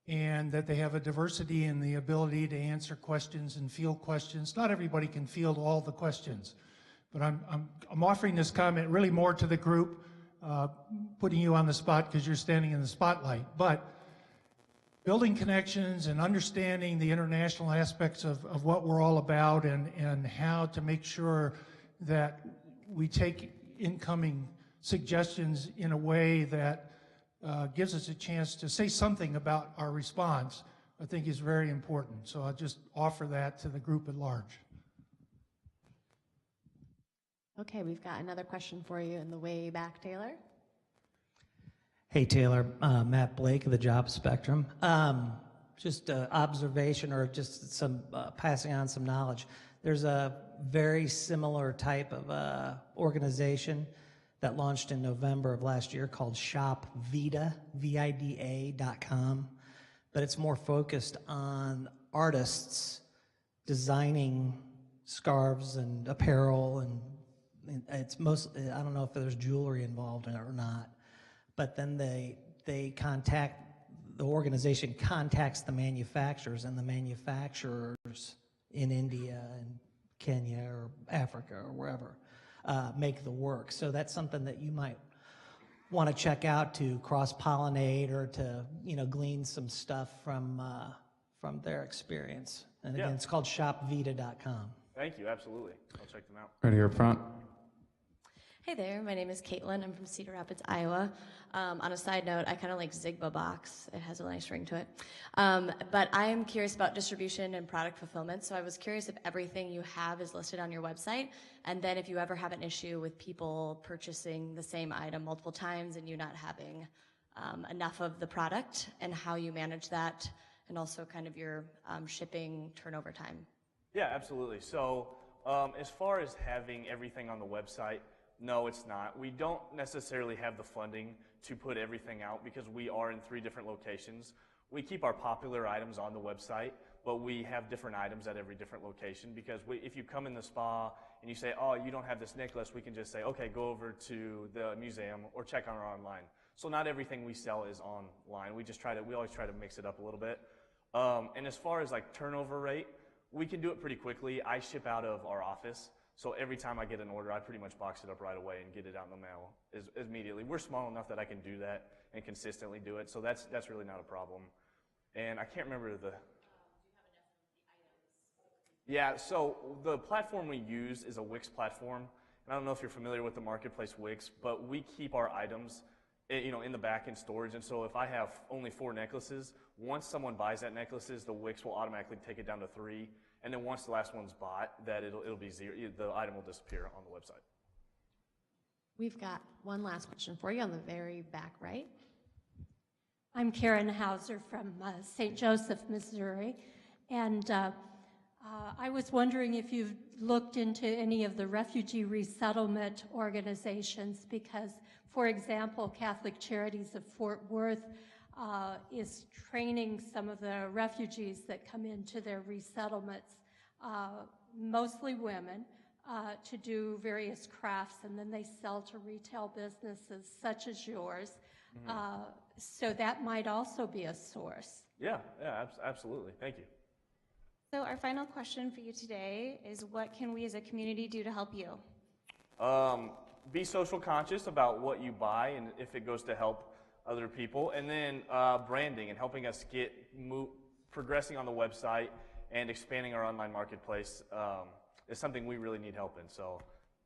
and that they have a diversity in the ability to answer questions and field questions. Not everybody can field all the questions, but I'm offering this comment really more to the group, putting you on the spot because you're standing in the spotlight. But building connections and understanding the international aspects of what we're all about and how to make sure that we take incoming suggestions in a way that gives us a chance to say something about our response, I think is very important. So I'll just offer that to the group at large. Okay, we've got another question for you in the way back, Taylor. Hey, Taylor. Matt Blake of the Job Spectrum. Just an observation or just some passing on some knowledge. There's a very similar type of organization that launched in November of last year called ShopVida, vida.com, but it's more focused on artists designing scarves and apparel, and it's mostly, I don't know if there's jewelry involved in it or not, but then the organization contacts the manufacturers, and the manufacturers in India and Kenya or Africa or wherever make the work. So that's something that you might want to check out to cross-pollinate or to glean some stuff from their experience. And again, it's called shopvita.com. Thank you, absolutely. I'll check them out. Right here up front. Hey there, my name is Caitlin. I'm from Cedar Rapids, Iowa. On a side note, I kind of like Zigba Box. It has a nice ring to it. But I am curious about distribution and product fulfillment. So I was curious if everything you have is listed on your website. And then if you ever have an issue with people purchasing the same item multiple times and you not having enough of the product, and how you manage that, and also kind of your shipping turnover time. Yeah, absolutely. So as far as having everything on the website, no, it's not. We don't necessarily have the funding to put everything out because we are in 3 different locations. We keep our popular items on the website, but we have different items at every different location because if you come in the spa and you say, oh, you don't have this necklace, we can just say, okay, go over to the museum or check on our online. So not everything we sell is online. We always try to mix it up a little bit. And as far as like turnover rate, we can do it pretty quickly. I ship out of our office. So every time I get an order, I pretty much box it up right away and get it out in the mail immediately. We're small enough that I can do that and consistently do it, so that's really not a problem. And I can't remember the... Yeah, so the platform we use is a Wix platform. And I don't know if you're familiar with the marketplace Wix, but we keep our items in the back in storage. And so if I have only 4 necklaces, once someone buys that necklaces, the Wix will automatically take it down to 3. And then once the last one's bought, it'll be 0. The item will disappear on the website. We've got one last question for you on the very back right. I'm Karen Hauser from St. Joseph, Missouri. And I was wondering if you've looked into any of the refugee resettlement organizations because, for example, Catholic Charities of Fort Worth is training some of the refugees that come into their resettlements, mostly women, to do various crafts, and then they sell to retail businesses such as yours. Mm-hmm. So that might also be a source. Yeah, absolutely. Thank you. So our final question for you today is, what can we as a community do to help you? Be social conscious about what you buy and if it goes to help other people, and then branding and helping us get progressing on the website and expanding our online marketplace is something we really need help in. So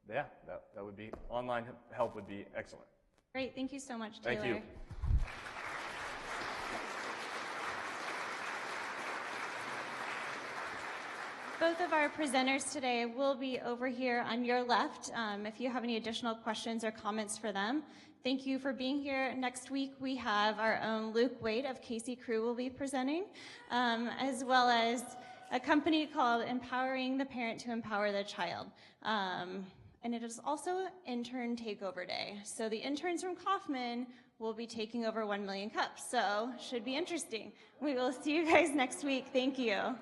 yeah, that would be, online help would be excellent. Great, thank you so much, Taylor. Thank you. Both of our presenters today will be over here on your left if you have any additional questions or comments for them. Thank you for being here. Next week, we have our own Luke Wade of Casey Crew will be presenting, as well as a company called Empowering the Parent to Empower the Child. And it is also Intern Takeover Day. So the interns from Kauffman will be taking over 1 Million Cups. So should be interesting. We will see you guys next week. Thank you.